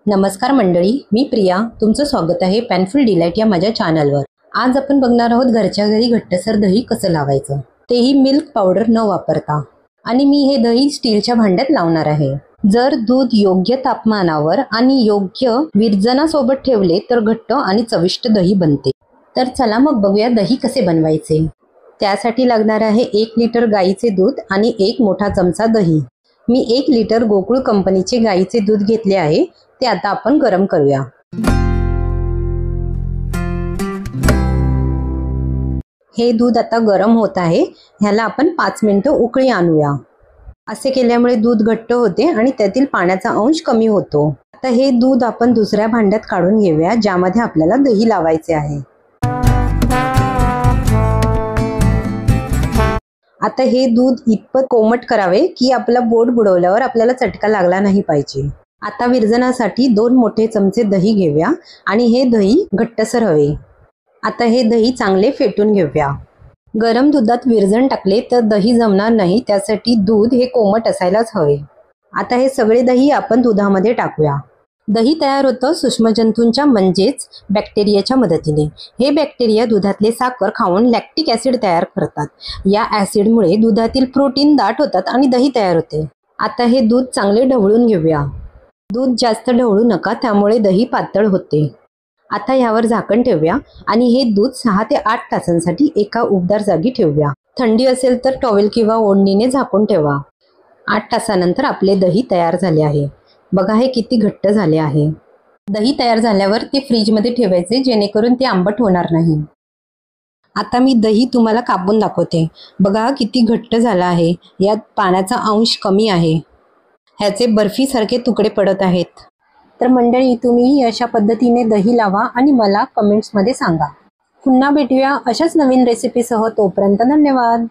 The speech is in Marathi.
नमस्कार मंडळी, मी प्रिया. तुमचं स्वागत आहे पॅनफुल डिलाइट या माझ्या चॅनलवर. आज आपण बघणार आहोत घरच्या घरी घट्टसर दही कसं लावायचं, तेही मिल्क पावडर न वापरता. आणि मी हे दही स्टीलच्या भांड्यात लावणार आहे. जर दूध योग्य तापमानावर आणि योग्य विरजनासोबत ठेवले तर घट्ट आणि चविष्ट दही बनते. तर चला मग बघूया दही कसे बनवायचे. त्यासाठी लागणार आहे 1 लिटर गाईचे दूध आणि 1 मोठा चमचा दही. मी 1 लिटर गोकुळ कंपनीचे गाईचे दूध घेतले आहे. ते आता आपण गरम करूया. हे दूध आता गरम होत आहे. ह्याला आपण 5 मिनिटं उकळी आणूया. असे केल्यामुळे दूध घट्ट होते आणि त्यातील पाण्याचा अंश कमी होतो. आता हे दूध आपण दुसऱ्या भांड्यात काढून घेऊया, ज्यामध्ये आपल्याला दही लावायचे आहे. आता हे दूध इतपत कोमट करावे की आपला बोट बुडवल्यावर आपल्याला चटका लागला नाही पाहिजे. आता विरजनासाठी 2 मोठे चमचे दही घेऊया आणि हे दही घट्टसर हवे. आता हे दही चांगले फेटून घेऊया. गरम दुधात विरजण टाकले तर दही जमणार नाही, त्यासाठी दूध हे कोमट असायलाच हवे. आता हे सगळे दही आपण दुधामध्ये टाकूया. दही तयार होतं सूक्ष्मजंतूंच्या म्हणजेच बॅक्टेरियाच्या मदतीने. हे बॅक्टेरिया दुधातले साखर खाऊन लॅक्टिक ॲसिड तयार करतात. या ॲसिडमुळे दुधातील प्रोटीन दाट होतात आणि दही तयार होते. आता हे दूध चांगले ढवळून घेऊया. दूध जास्त ढवळू नका, त्यामुळे दही पातळ होते. आता यावर झाकण ठेवूया आणि हे दूध 6 ते 8 तासांसाठी एका उबदार जागी ठेवूया. थंडी असेल तर टॉवेल किंवा ओढणीने झाकून ठेवा. 8 तासानंतर आपले दही तयार झाले आहे. बघा हे किती घट्ट झाले आहे. दही तयार झाल्यावर ते फ्रीजमध्ये ठेवायचे, जेणेकरून ते आंबट होणार नाही. आता मी दही तुम्हाला कापून दाखवते. बघा किती घट्ट झाला आहे. यात पाण्याचा अंश कमी आहे. ह्याचे बर्फीसारखे तुकडे पडत आहेत. तर मंडळी, तुम्ही अशा पद्धतीने दही लावा आणि मला कमेंट्समध्ये सांगा. पुन्हा भेटूया अशाच नवीन रेसिपीसह. तोपर्यंत धन्यवाद.